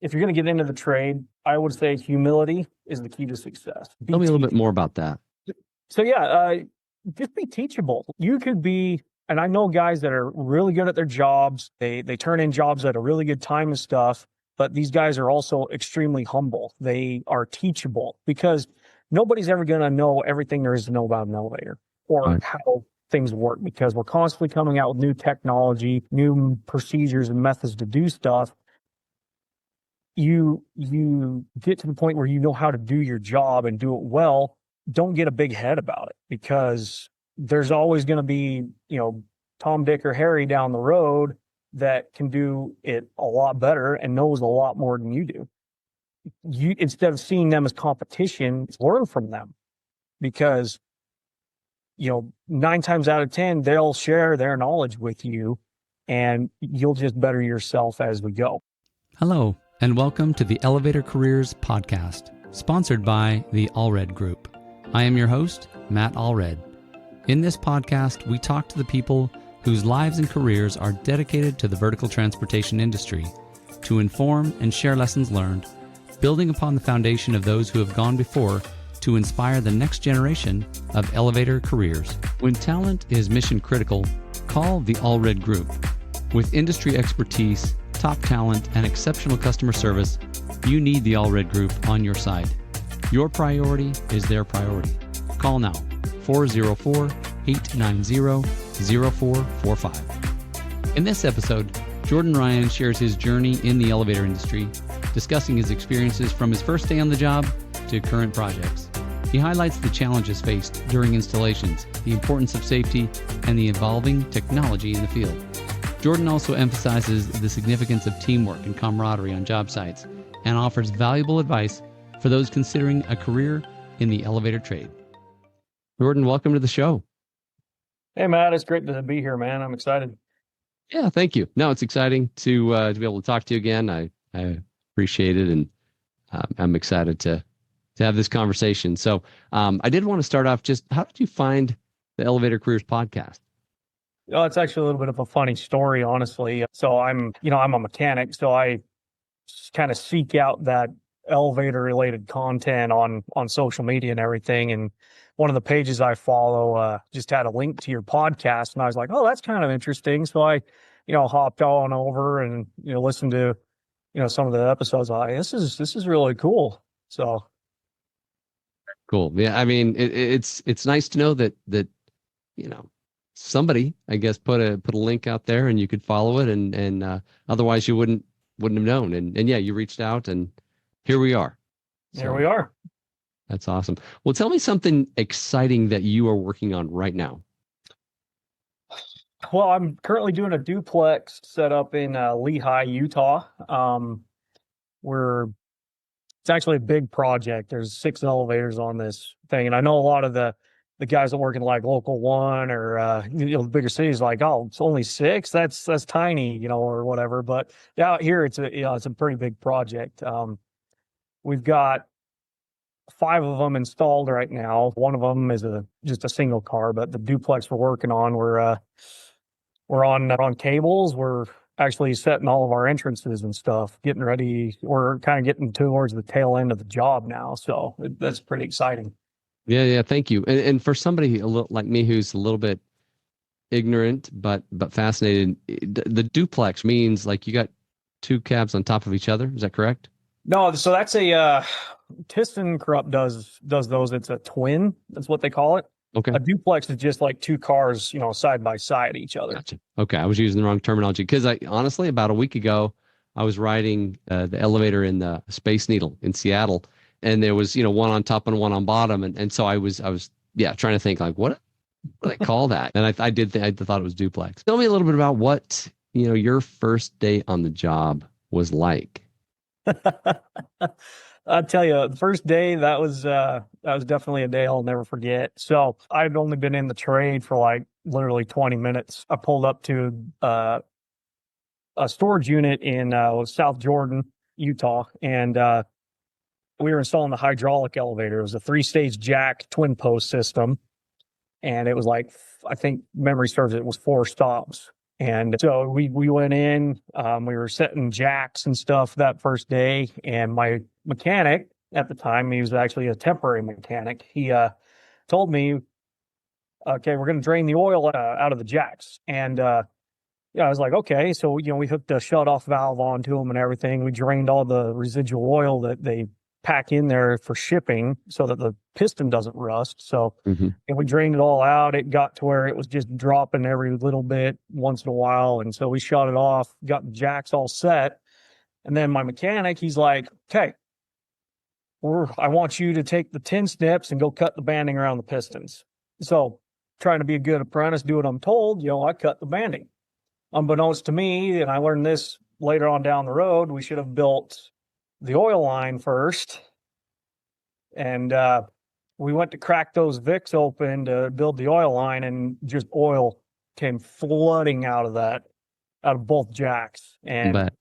if you're going to get into the trade, I would say humility is the key to success. Tell me a little bit more about that. So just be teachable. You could be, and I know guys that are really good at their jobs. They turn in jobs at a really good time and stuff, but these guys are also extremely humble. They are teachable because nobody's ever going to know everything there is to know about an elevator or how things work, because we're constantly coming out with new technology, new procedures and methods to do stuff. You get to the point where you know how to do your job and do it well. Don't get a big head about it, because there's always going to be, Tom, Dick, or Harry down the road that can do it a lot better and knows a lot more than you do. You, instead of seeing them as competition, learn from them, because 9 times out of 10, they'll share their knowledge with you and you'll just better yourself as we go. Hello, and welcome to the Elevator Careers Podcast, sponsored by the Allred Group. I am your host, Matt Allred. In this podcast, we talk to the people whose lives and careers are dedicated to the vertical transportation industry to inform and share lessons learned, building upon the foundation of those who have gone before to inspire the next generation of elevator careers. When talent is mission critical, call the Allred Group. With industry expertise, top talent, and exceptional customer service, you need the Allred Group on your side. Your priority is their priority. Call now, 404-890-0445. In this episode, Jordan Ryan shares his journey in the elevator industry, discussing his experiences from his first day on the job to current projects. He highlights the challenges faced during installations, the importance of safety, and the evolving technology in the field. Jordan also emphasizes the significance of teamwork and camaraderie on job sites and offers valuable advice for those considering a career in the elevator trade. Jordan, welcome to the show. Hey, Matt, it's great to be here, man. I'm excited. Yeah, thank you. No, it's exciting to be able to talk to you again. I appreciate it, and I'm excited to have this conversation. So I did want to start off, just how did you find the Elevator Careers Podcast? Oh, it's actually a little bit of a funny story, honestly. So I'm a mechanic, so I kind of seek out that elevator related content on social media and everything. And one of the pages I follow just had a link to your podcast, and I was like, oh, that's kind of interesting. So I, hopped on over and, listened to, some of the episodes. This is really cool. So. Cool. Yeah. I mean, it's nice to know that, somebody, I guess, put a link out there and you could follow it, and otherwise you wouldn't have known. And yeah, you reached out, and here we are. Here we are. That's awesome. Well, tell me something exciting that you are working on right now. Well, I'm currently doing a duplex set up in Lehi, Utah. It's actually a big project. There's 6 elevators on this thing. And I know a lot of the guys that work in like Local 1 or, the bigger cities, like, oh, it's only 6. That's tiny, or whatever. But out here, it's a pretty big project. We've got 5 of them installed right now. One of them is just a single car, but the duplex we're working on, we're on cables. We're actually setting all of our entrances and stuff, getting ready. We're kind of getting towards the tail end of the job now. So that's pretty exciting. Yeah. Thank you. And for somebody a little like me, who's a little bit ignorant, but fascinated, the duplex means like you got 2 cabs on top of each other. Is that correct? No. So that's ThyssenKrupp does those. It's a twin. That's what they call it. Okay. A duplex is just like 2 cars, side by side each other. Gotcha. Okay. I was using the wrong terminology, because I honestly, about a week ago, I was riding the elevator in the Space Needle in Seattle, and there was, one on top and one on bottom. And so I was trying to think, like, what do they call that? And I thought it was duplex. Tell me a little bit about what, your first day on the job was like. I'll tell you, the first day, that was definitely a day I'll never forget. So I'd only been in the trade for like literally 20 minutes. I pulled up to a storage unit in South Jordan, Utah, and we were installing the hydraulic elevator. It was a 3-stage jack twin post system, and it was like, I think memory serves, it was 4 stops. And so we went in, we were setting jacks and stuff that first day. And my mechanic at the time, he was actually a temporary mechanic. He told me, okay, we're going to drain the oil out of the jacks. And yeah, I was like, okay. So, we hooked a shut off valve onto them and everything. We drained all the residual oil that they pack in there for shipping so that the piston doesn't rust. So, Mm-hmm. and we drained it all out. It got to where it was just dropping every little bit once in a while. And so we shut it off, got the jacks all set. And then my mechanic, he's like, okay, I want you to take the 10 snips and go cut the banding around the pistons. So, trying to be a good apprentice, do what I'm told, I cut the banding. Unbeknownst to me, and I learned this later on down the road, we should have built the oil line first. And we went to crack those Vicks open to build the oil line, and just oil came flooding out of both jacks. And But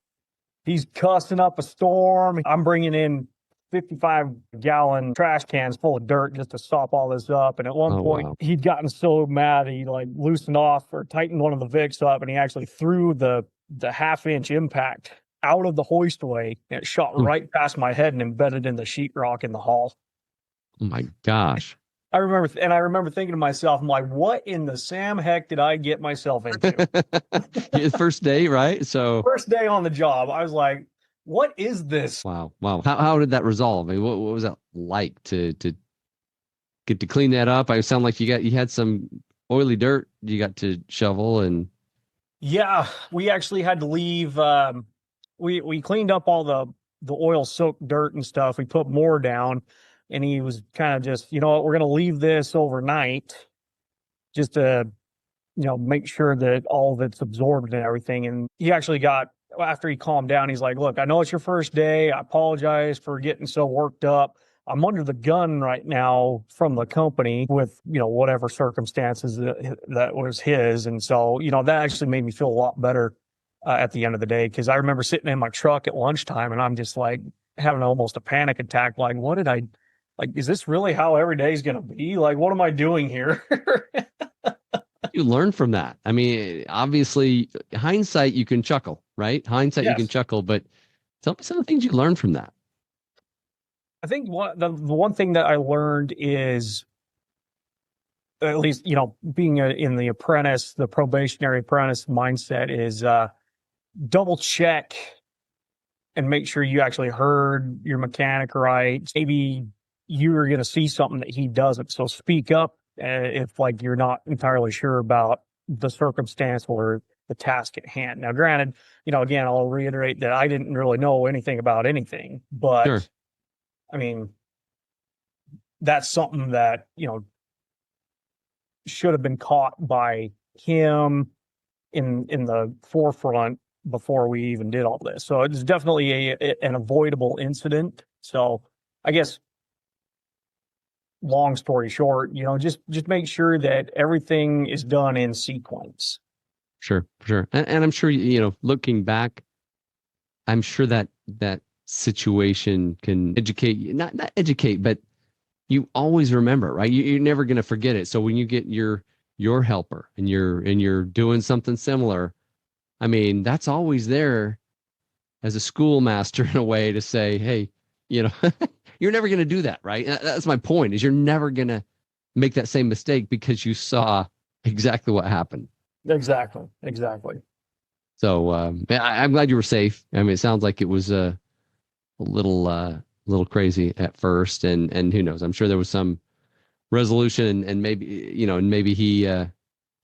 he's cussing up a storm. I'm bringing in 55-gallon trash cans full of dirt just to sop all this up. And at one point, wow. he'd gotten so mad, he like loosened off or tightened one of the Vicks up, and he actually threw the half-inch impact out of the hoistway. And it shot right past my head and embedded in the sheetrock in the hall. Oh my gosh. I remember thinking to myself, I'm like, what in the Sam heck did I get myself into? First day, right? So First day on the job, I was like, what is this? wow. How did that resolve? I mean, what was that like to get to clean that up? I sound like you had some oily dirt you got to shovel. And yeah, we actually had to leave. We cleaned up all the oil soaked dirt and stuff. We put more down, and he was kind of just, you know what, we're gonna leave this overnight just to make sure that all of it's absorbed and everything. And he actually got, after he calmed down, he's like, look, I know it's your first day. I apologize for getting so worked up. I'm under the gun right now from the company with, whatever circumstances that was his. And so, that actually made me feel a lot better at the end of the day. Cause I remember sitting in my truck at lunchtime and I'm just like having almost a panic attack. Like, is this really how every day is going to be? Like, what am I doing here? you learn from that. I mean, obviously, hindsight, you can chuckle, right? Hindsight, you can Yes. chuckle, but tell me some of the things you learned from that. I think the one thing that I learned is, at least, being in the probationary apprentice mindset, is double check and make sure you actually heard your mechanic right. Maybe you're going to see something that he doesn't. So speak up if like you're not entirely sure about the circumstance or the task at hand. Now, granted, again, I'll reiterate that I didn't really know anything about anything, but Sure. I mean, that's something that, should have been caught by him in the forefront before we even did all this. So it's definitely an avoidable incident. So I guess, long story short, just make sure that everything is done in sequence. Sure. And I'm sure, looking back, I'm sure that situation can educate you, not educate, but you always remember, right? You're never going to forget it. So when you get your helper and you're doing something similar, I mean, that's always there as a schoolmaster in a way to say, hey, you're never going to do that, right? That's my point, is you're never going to make that same mistake because you saw exactly what happened. Exactly. So I'm glad you were safe. I mean, it sounds like it was a little crazy at first, and who knows? I'm sure there was some resolution, and maybe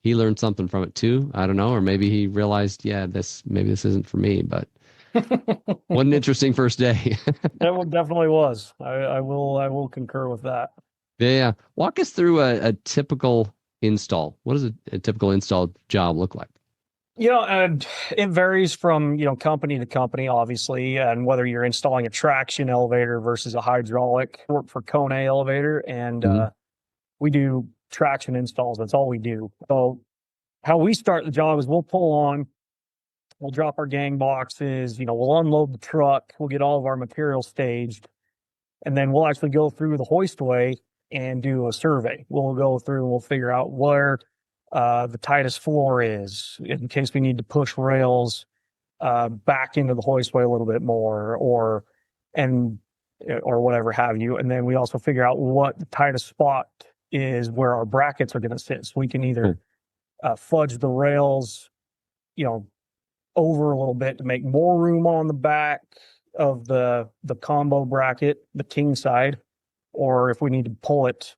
he learned something from it too. I don't know, or maybe he realized, this isn't for me. But what an interesting first day. That one definitely was. I will concur with that. Yeah, walk us through a typical install. What does a typical install job look like? And it varies from, company to company, obviously, and whether you're installing a traction elevator versus a hydraulic. I work for Kone Elevator, and we do traction installs. That's all we do. So how we start the job is we'll pull on, we'll drop our gang boxes, we'll unload the truck, we'll get all of our material staged, and then we'll actually go through the hoistway and do a survey. We'll go through and we'll figure out where the tightest floor is, in case we need to push rails back into the hoistway a little bit more, or whatever have you. And then we also figure out what the tightest spot is where our brackets are going to sit. So we can either fudge the rails, over a little bit to make more room on the back of the combo bracket, the king side, or if we need to pull it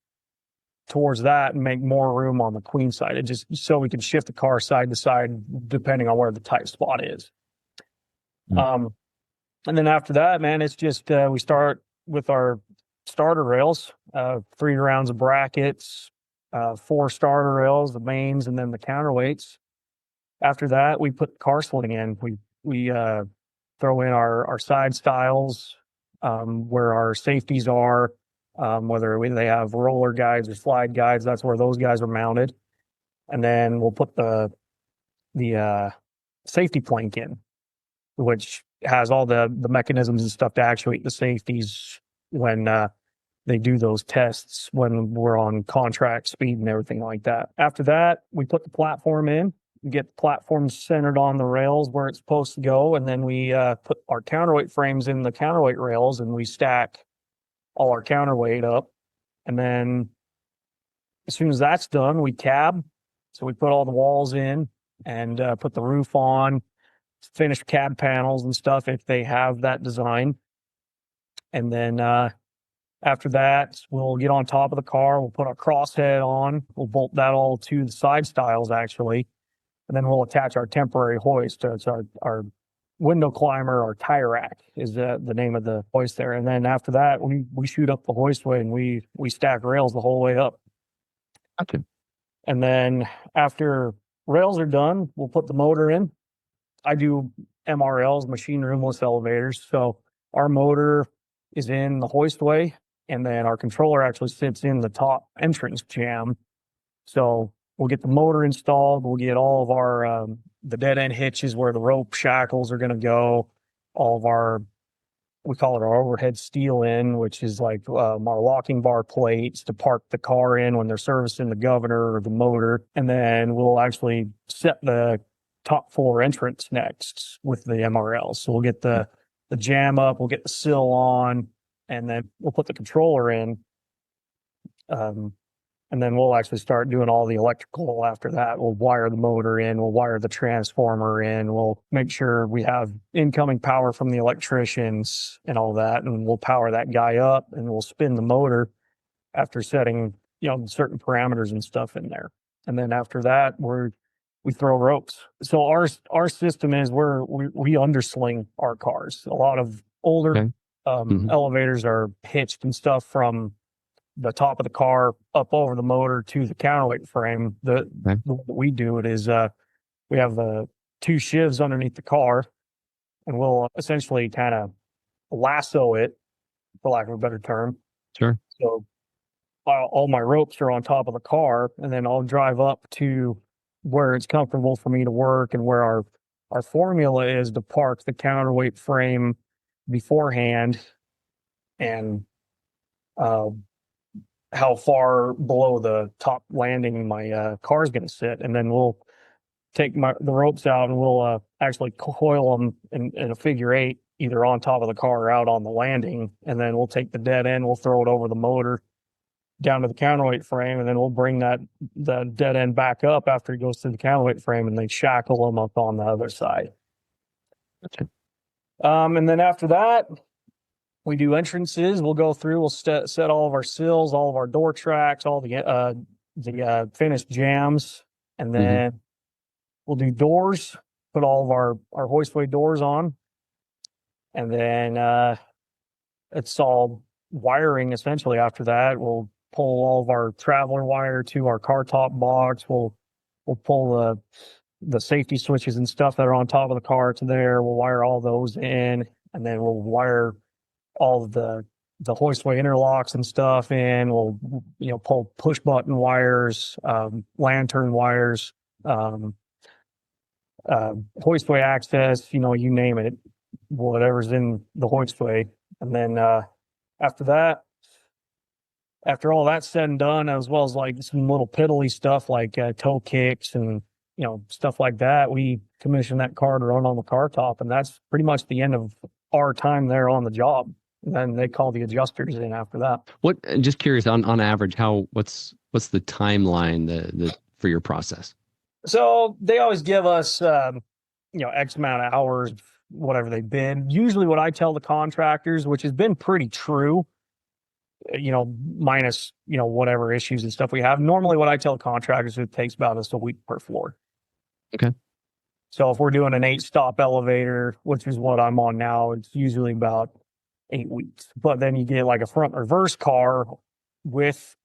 towards that and make more room on the queen side, it just so we can shift the car side to side depending on where the tight spot is. And then after that, man, it's just we start with our starter rails, 3 rounds of brackets, 4 starter rails, the mains, and then the counterweights. After that, we put car sling in. We throw in our side styles, where our safeties are, whether they have roller guides or slide guides. That's where those guys are mounted. And then we'll put the safety plank in, which has all the mechanisms and stuff to actuate the safeties when they do those tests when we're on contract speed and everything like that. After that, we put the platform in. Get the platform centered on the rails where it's supposed to go, and then we put our counterweight frames in the counterweight rails, and we stack all our counterweight up. And then as soon as that's done, we cab. So we put all the walls in and put the roof on, finish cab panels and stuff if they have that design. And then after that, we'll get on top of the car. We'll put our crosshead on. We'll bolt that all to the side styles, actually. And then we'll attach our temporary hoist. It's our window climber, our tie rack is the name of the hoist there. And then after that, we shoot up the hoistway and we stack rails the whole way up. Gotcha. And then after rails are done, we'll put the motor in. I do MRLs, machine roomless elevators. So our motor is in the hoistway, and then our controller actually sits in the top entrance jam. So we'll get the motor installed. We'll get all of our the dead end hitches where the rope shackles are going to go. All of our, we call it our overhead steel in, which is like our locking bar plates to park the car in when they're servicing the governor or the motor. And then we'll actually set the top floor entrance next with the MRL. So we'll get the jam up, we'll get the sill on, and then we'll put the controller in. And then we'll actually start doing all the electrical after that. We'll wire the motor in, we'll wire the transformer in, we'll make sure we have incoming power from the electricians and all that, and we'll power that guy up, and we'll spin the motor after setting, certain parameters and stuff in there. And then after that, we throw ropes. So our system is we undersling our cars. A lot of older elevators are hitched and stuff from the top of the car up over the motor to the counterweight frame. The way we do it is we have the 2 shivs underneath the car, and we'll essentially kind of lasso it, for lack of a better term. Sure. So all my ropes are on top of the car, and then I'll drive up to where it's comfortable for me to work, and where our formula is to park the counterweight frame beforehand, and how far below the top landing my car is going to sit. And then we'll take the ropes out, and we'll actually coil them in a figure 8, either on top of the car or out on the landing. And then we'll take the dead end, we'll throw it over the motor down to the counterweight frame, and then we'll bring the dead end back up after it goes to the counterweight frame, and they shackle them up on the other side. Gotcha. And then after that, we do entrances. We'll go through, we'll set all of our sills, all of our door tracks, all the finished jams, and then we'll do doors, put all of our hoistway doors on. And then it's all wiring essentially after that. We'll pull all of our traveler wire to our car top box. We'll pull the safety switches and stuff that are on top of the car to there. We'll wire all those in, and then we'll wire all of the hoistway interlocks and stuff in. We'll pull push button wires, lantern wires, hoistway access, you name it, whatever's in the hoistway. And then after that, after all that's said and done, as well as like some little piddly stuff like toe kicks and stuff like that, we commission that car to run on the car top, and that's pretty much the end of our time there on the job. And then they call the adjusters in after that. What? Just curious, on average, what's the timeline the for your process? So they always give us X amount of hours, whatever they bid. Usually, what I tell the contractors, which has been pretty true, minus whatever issues and stuff we have. Normally, what I tell contractors, it takes about us a week per floor. Okay. So if we're doing an 8-stop elevator, which is what I'm on now, it's usually about 8 weeks. But then you get like a front reverse car with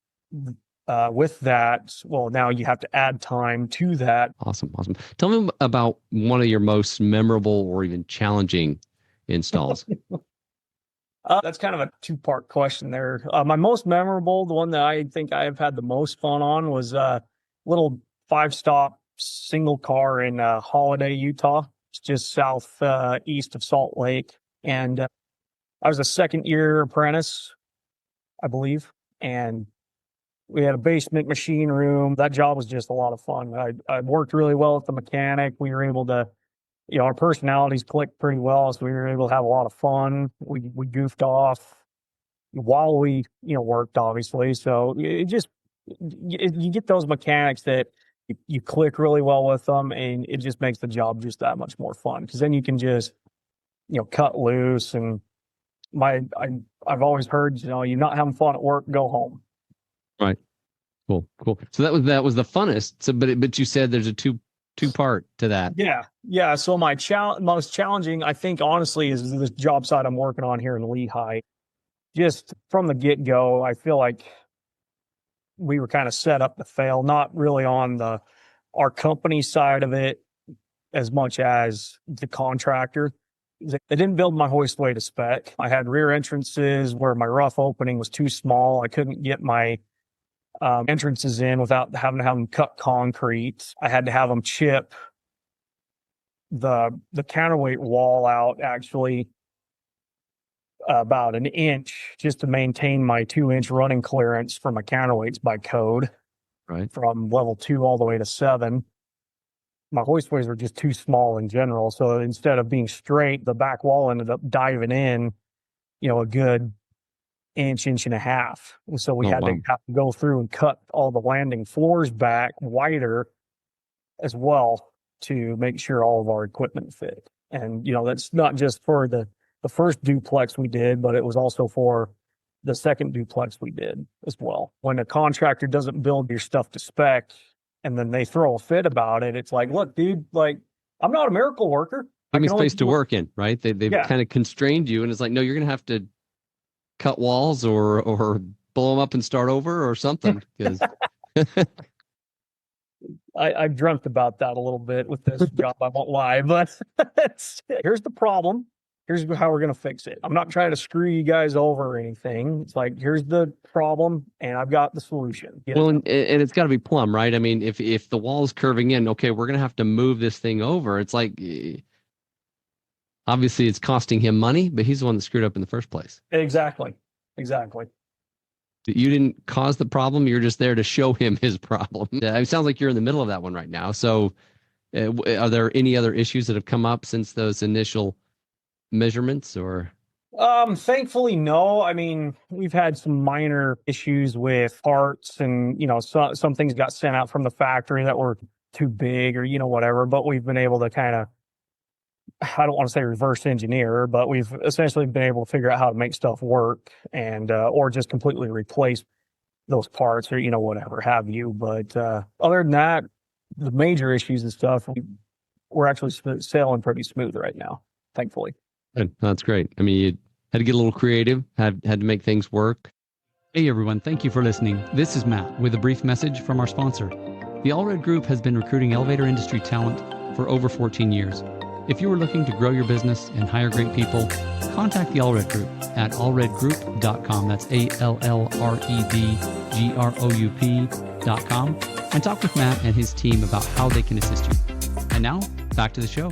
that. Well, now you have to add time to that. Awesome. Tell me about one of your most memorable or even challenging installs. That's kind of a 2-part question there. My most memorable, the one that I think I have had the most fun on, was a little 5-stop single car in Holiday, Utah. It's just south east of Salt Lake. And I was a second-year apprentice, I believe. And we had a basement machine room. That job was just a lot of fun. I worked really well with the mechanic. We were able to, our personalities clicked pretty well, so we were able to have a lot of fun. We goofed off while we, worked, obviously. So you get those mechanics that you click really well with them, and it just makes the job just that much more fun, because then you can just, cut loose. And I've always heard, you're not having fun at work, go home. Right. Cool. So that was the funnest. So, but you said there's a two-part to that. Yeah. So my most challenging, I think, honestly, is this job site I'm working on here in Lehigh. Just from the get-go, I feel like we were kind of set up to fail, not really on our company side of it as much as the contractor. They didn't build my hoistway to spec. I had rear entrances where my rough opening was too small. I couldn't get my entrances in without having to have them cut concrete. I had to have them chip the counterweight wall out actually about an inch, just to maintain my 2-inch running clearance for my counterweights by code. Right. From level 2 all the way to 7. My hoistways were just too small in general. So instead of being straight, the back wall ended up diving in, a good inch and a half. And so we had to go through and cut all the landing floors back wider as well to make sure all of our equipment fit. And, that's not just for the first duplex we did, but it was also for the second duplex we did as well. When a contractor doesn't build your stuff to spec and then they throw a fit about it, it's like, look, dude, like, I'm not a miracle worker. Give me space to work in, right? They've kind of constrained you, and it's like, no, you're going to have to cut walls or blow them up and start over or something. Because I dreamt about that a little bit with this job. I won't lie, but here's the problem. Here's how we're going to fix it. I'm not trying to screw you guys over or anything. It's like, here's the problem, and I've got the solution. Well, and it's got to be plumb, right? I mean, if the wall's curving in, okay, we're going to have to move this thing over. It's like, obviously it's costing him money, but he's the one that screwed up in the first place. Exactly. You didn't cause the problem. You're just there to show him his problem. It sounds like you're in the middle of that one right now. So are there any other issues that have come up since those initial measurements, or? Thankfully, no. I mean, we've had some minor issues with parts, and, some things got sent out from the factory that were too big or, whatever, but we've been able to kind of, I don't want to say reverse engineer, but we've essentially been able to figure out how to make stuff work, and or just completely replace those parts, or whatever have you. But other than that, the major issues and stuff, we're actually sailing pretty smooth right now, thankfully. Good. That's great. I mean, you had to get a little creative, had to make things work. Hey everyone, thank you for listening. This is Matt with a brief message from our sponsor. The Allred Group has been recruiting elevator industry talent for over 14 years. If you are looking to grow your business and hire great people, contact the Allred Group at allredgroup.com. That's ALLREDGROUP.com, and talk with Matt and his team about how they can assist you. And now, back to the show.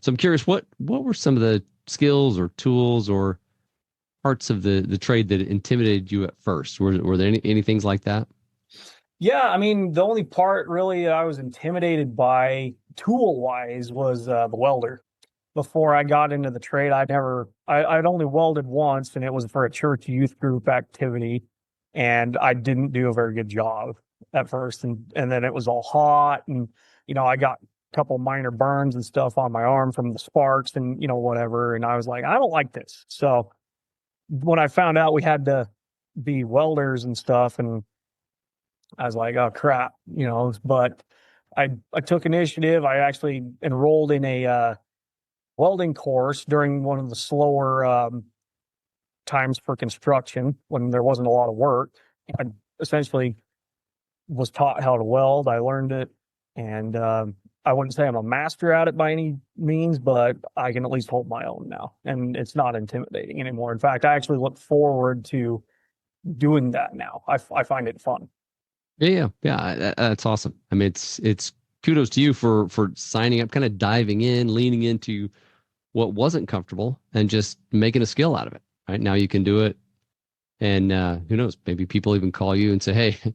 So I'm curious, what were some of the skills or tools or parts of the trade that intimidated you at first? Were there any things like that? Yeah, I mean, the only part really I was intimidated by tool wise was the welder. Before I got into the trade, I'd only welded once, and it was for a church youth group activity, and I didn't do a very good job at first, and then it was all hot, and I got a couple minor burns and stuff on my arm from the sparks, and whatever, and I was like, I don't like this. So when I found out we had to be welders and stuff, and I was like, oh crap, but I took initiative. I actually enrolled in a welding course during one of the slower times for construction when there wasn't a lot of work. I essentially was taught how to weld. I learned it, and I wouldn't say I'm a master at it by any means, but I can at least hold my own now, and it's not intimidating anymore. In fact, I actually look forward to doing that now. I find it fun. Yeah. That's awesome. I mean, it's kudos to you for signing up, kind of diving in, leaning into what wasn't comfortable, and just making a skill out of it. Right now, you can do it, and who knows? Maybe people even call you and say, "Hey,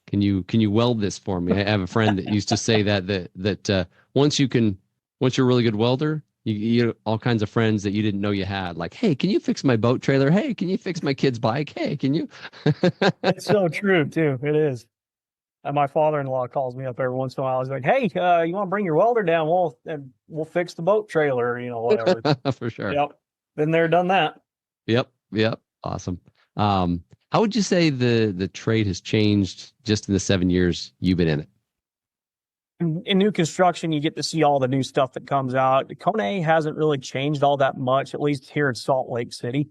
can you weld this for me?" I have a friend that used to say that once you're a really good welder, you get all kinds of friends that you didn't know you had. Like, hey, can you fix my boat trailer? Hey, can you fix my kid's bike? Hey, can you? It's so true too. It is. And my father-in-law calls me up every once in a while. He's like, "Hey, you want to bring your welder down? We'll fix the boat trailer, whatever." For sure. Yep. Been there, done that. Yep. Awesome. How would you say the trade has changed just in the 7 years you've been in it? In new construction, you get to see all the new stuff that comes out. Kone hasn't really changed all that much, at least here in Salt Lake City.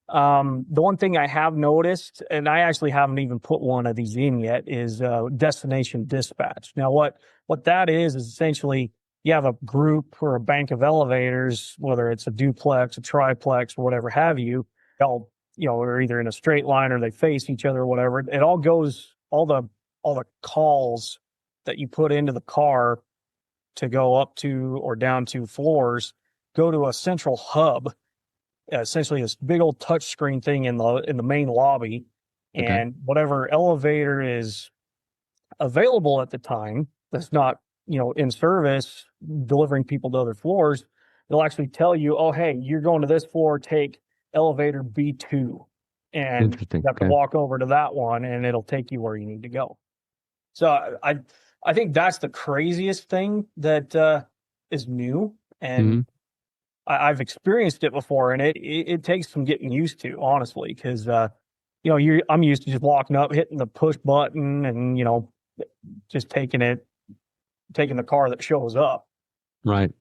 The one thing I have noticed, and I actually haven't even put one of these in yet, is destination dispatch. Now, what that is essentially you have a group or a bank of elevators, whether it's a duplex, a triplex, or whatever have you, all are either in a straight line or they face each other or whatever. It all goes, all the calls that you put into the car to go up to or down to floors go to a central hub, essentially this big old touch screen thing in the main lobby, and whatever elevator is available at the time that's not in service delivering people to other floors, they'll actually tell you, oh hey, you're going to this floor, take elevator B2, and you have to walk over to that one and it'll take you where you need to go. So I think that's the craziest thing that is new, and I've experienced it before, and it takes some getting used to, honestly, because I'm used to just walking up, hitting the push button, and just taking the car that shows up. Right.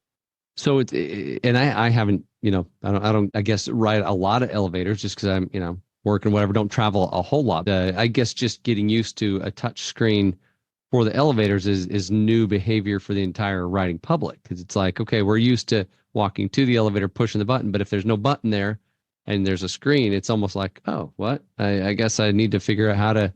So and I haven't, I don't, I guess, ride a lot of elevators just because I'm, working, whatever, don't travel a whole lot. I guess just getting used to a touch screen for the elevators is new behavior for the entire riding public, because it's like, okay, we're used to walking to the elevator, pushing the button, but if there's no button there and there's a screen, it's almost like, oh, what? I guess I need to figure out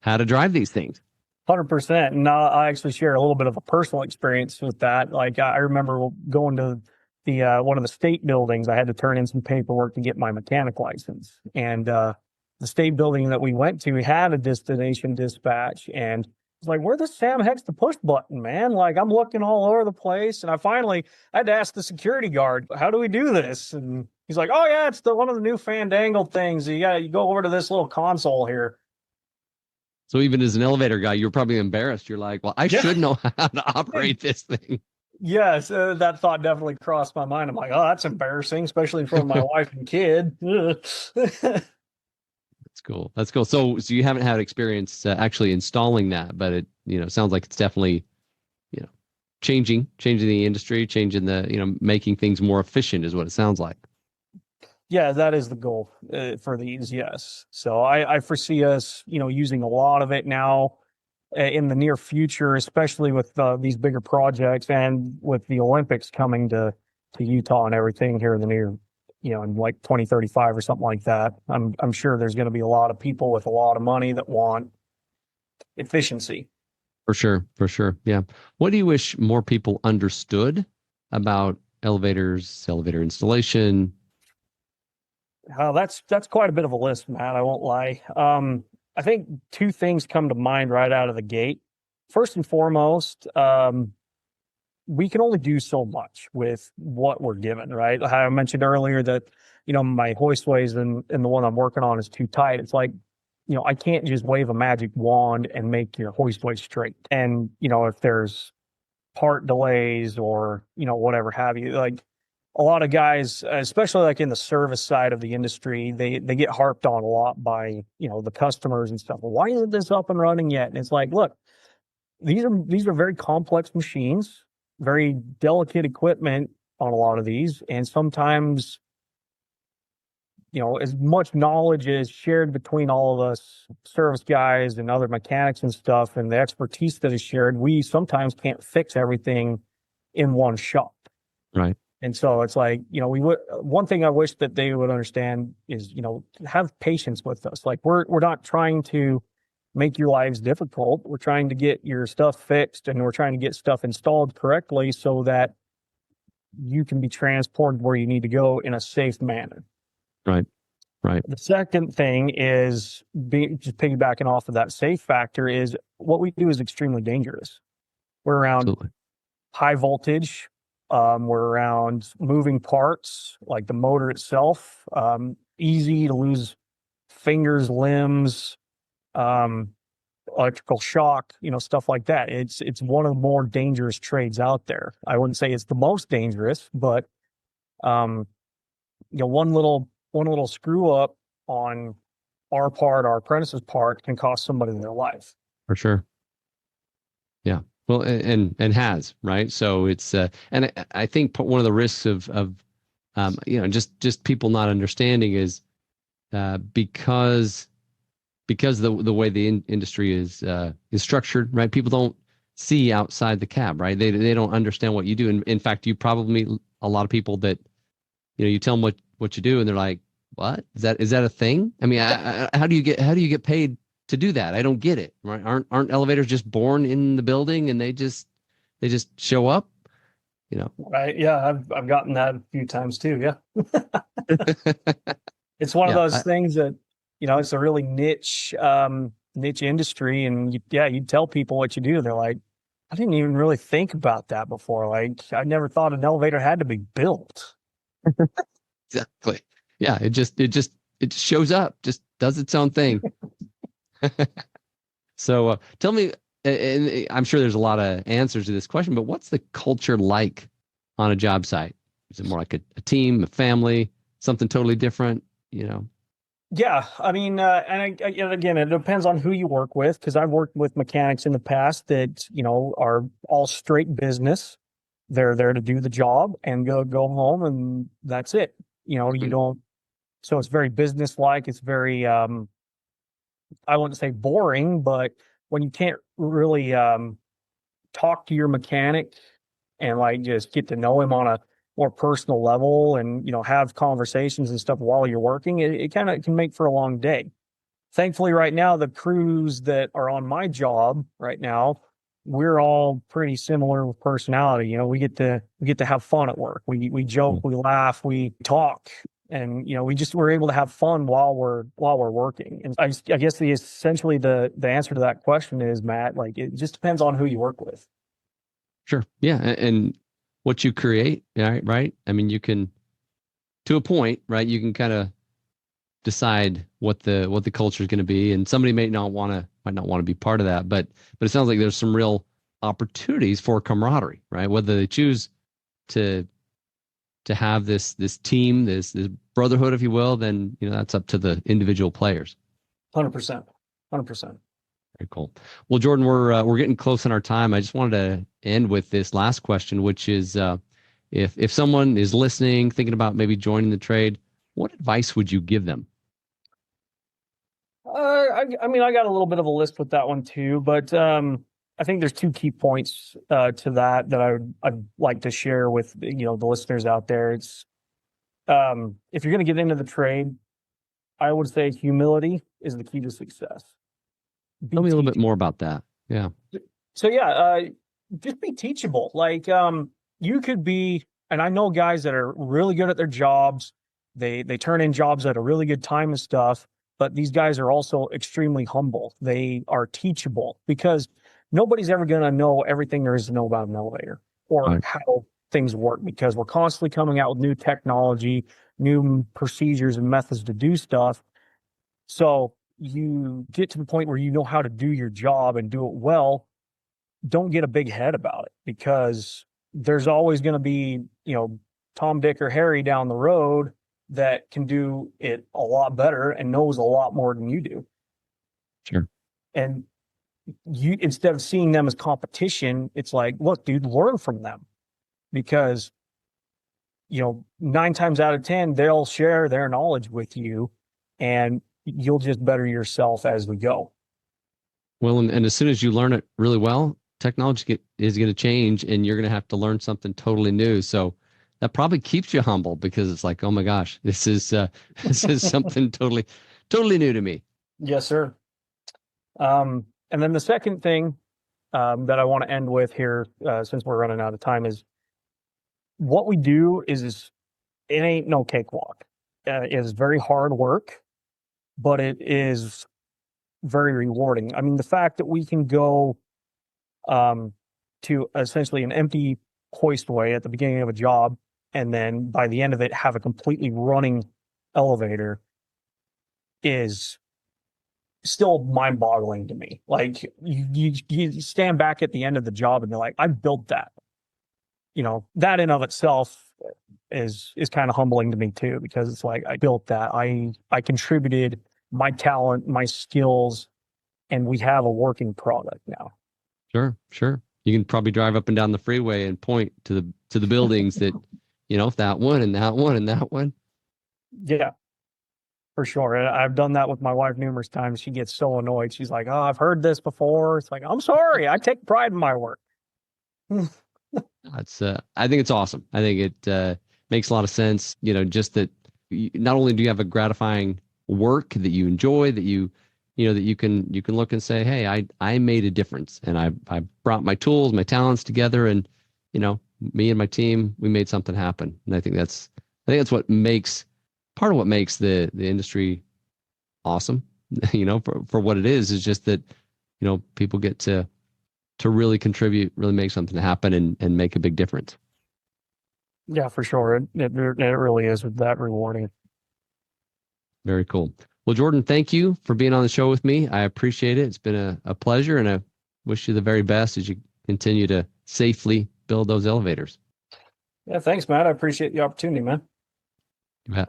how to drive these things. 100%. And I actually share a little bit of a personal experience with that. Like I remember going to the one of the state buildings. I had to turn in some paperwork to get my mechanic license, and the state building that we went to had a destination dispatch, and it's like, where the Sam heck's the push button, man? Like, I'm looking all over the place, and I had to ask the security guard, how do we do this? And he's like, oh yeah, it's one of the new fandangled things. You go over to this little console here. So even as an elevator guy, you're probably embarrassed. You're like, well, I should know how to operate this thing. Yes, that thought definitely crossed my mind. I'm like, oh, that's embarrassing, especially for my wife and kid. That's cool. That's cool. So you haven't had experience actually installing that, but it, sounds like it's definitely, changing the industry, changing the, making things more efficient is what it sounds like. Yeah, that is the goal for these. Yes. So I foresee us, using a lot of it now in the near future, especially with these bigger projects and with the Olympics coming to Utah and everything here in the near, in like 2035 or something like that. I'm sure there's going to be a lot of people with a lot of money that want efficiency. For sure. Yeah. What do you wish more people understood about elevators, elevator installation? That's quite a bit of a list, Matt. I won't lie. I think two things come to mind right out of the gate. First and foremost, we can only do so much with what we're given, right? I mentioned earlier that, my hoistways and the one I'm working on is too tight. It's like, I can't just wave a magic wand and make your hoistway straight. And, if there's part delays or, whatever have you, like a lot of guys, especially like in the service side of the industry, they get harped on a lot by, the customers and stuff. Well, why isn't this up and running yet? And it's like, look, these are very complex machines, very delicate equipment on a lot of these. And sometimes, as much knowledge is shared between all of us service guys and other mechanics and stuff, and the expertise that is shared, we sometimes can't fix everything in one shop. Right. And so it's like, one thing I wish that they would understand is, have patience with us. Like we're not trying to make your lives difficult. We're trying to get your stuff fixed, and we're trying to get stuff installed correctly so that you can be transported where you need to go in a safe manner. Right. Right. The second thing is just piggybacking off of that safe factor is what we do is extremely dangerous. We're around Absolutely. high voltage. We're around moving parts like the motor itself. Easy to lose fingers, limbs, electrical shock, stuff like that. It's one of the more dangerous trades out there. I wouldn't say it's the most dangerous, but one little screw up on our part, our apprentice's part, can cost somebody their life. For sure. Yeah. Well, and has, right. So it's and I think one of the risks of just people not understanding is because the way the industry is structured, right? People don't see outside the cab, right? They don't understand what you do. And in fact, you probably meet a lot of people that, you tell them what you do, and they're like, "What is that a thing?" I mean, how do you get paid to do that? I don't get it, right? Aren't elevators just born in the building and they just show up? Right? Yeah, I've gotten that a few times too. Yeah, it's one of those things that it's a really niche industry, and you tell people what you do, they're like, I didn't even really think about that before. Like, I never thought an elevator had to be built. Exactly. Yeah, it just shows up, just does its own thing. So tell me, and I'm sure there's a lot of answers to this question, but what's the culture like on a job site? Is it more like a team, a family, something totally different? Yeah, I mean, and again, it depends on who you work with, because I've worked with mechanics in the past that are all straight business. They're there to do the job and go home, and that's it. You don't. So it's very business-like. It's very, I wouldn't say boring, but when you can't really talk to your mechanic and like just get to know him on a more personal level, and have conversations and stuff while you're working, it kind of can make for a long day. Thankfully, right now, the crews that are on my job right now, we're all pretty similar with personality. We get to have fun at work. We joke, we laugh, we talk, and we're able to have fun while we're working. And I guess essentially the answer to that question is, Matt, like, it just depends on who you work with. Sure. Yeah, and what you create, right? I mean, you can, to a point, right? You can kind of decide what the culture is going to be, and somebody might not want to be part of that, but it sounds like there's some real opportunities for camaraderie, right? Whether they choose to have this team, this brotherhood, if you will, then that's up to the individual players. 100%. Very cool. Well, Jordan, we're getting close on our time. I just wanted to end with this last question, which is, if someone is listening, thinking about maybe joining the trade, what advice would you give them? I mean, I got a little bit of a list with that one too, but I think there's two key points to that I'd like to share with the listeners out there. It's if you're going to get into the trade, I would say humility is the key to success. Tell me a little bit more about that. Yeah. So just be teachable. Like you could be, and I know guys that are really good at their jobs, They turn in jobs at a really good time and stuff, but these guys are also extremely humble. They are teachable because nobody's ever going to know everything there is to know about an elevator or Right. how things work, because we're constantly coming out with new technology, new procedures and methods to do stuff. So you get to the point where you know how to do your job and do it well. Don't get a big head about it, because there's always going to be, Tom, Dick, or Harry down the road that can do it a lot better and knows a lot more than you do. Sure. And you, instead of seeing them as competition, it's like, look, dude, learn from them, because 9 times out of 10 they'll share their knowledge with you, and you'll just better yourself as we go. Well, and as soon as you learn it really well, technology is going to change, and you're going to have to learn something totally new. So that probably keeps you humble, because it's like, oh my gosh, this is something totally new to me. Yes, sir. And then the second thing that I want to end with here, since we're running out of time, is what we do is it ain't no cakewalk. It is very hard work, but it is very rewarding. I mean, the fact that we can go to essentially an empty hoistway at the beginning of a job, and then by the end of it have a completely running elevator, is still mind-boggling to me. Like, you stand back at the end of the job and they're like, I built that. That in of itself is kind of humbling to me too, because it's like, I built that. I contributed my talent, my skills, and we have a working product now. Sure. You can probably drive up and down the freeway and point to the buildings that, that one and that one and that one. Yeah, for sure. And I've done that with my wife numerous times. She gets so annoyed. She's like, oh, I've heard this before. It's like, I'm sorry. I take pride in my work. That's I think it's awesome. I think it makes a lot of sense. Just that not only do you have a gratifying work that you enjoy, that that you can look and say, hey, I made a difference, and I brought my tools, my talents together, and me and my team, we made something happen. And I think that's what makes part of what makes the industry awesome. For what it is just that people get to really contribute, really make something happen, and make a big difference. Yeah, for sure. It really is that rewarding. Very cool. Well, Jordan, thank you for being on the show with me. I appreciate it. It's been a pleasure, and I wish you the very best as you continue to safely build those elevators. Yeah, thanks, Matt. I appreciate the opportunity, man. You bet.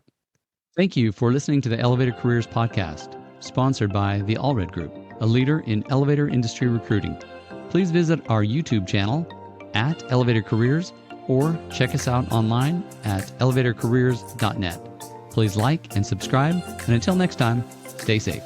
Thank you for listening to the Elevator Careers Podcast, sponsored by the Allred Group, a leader in elevator industry recruiting. Please visit our YouTube channel at Elevator Careers, or check us out online at elevatorcareers.net. Please like and subscribe, and until next time, stay safe.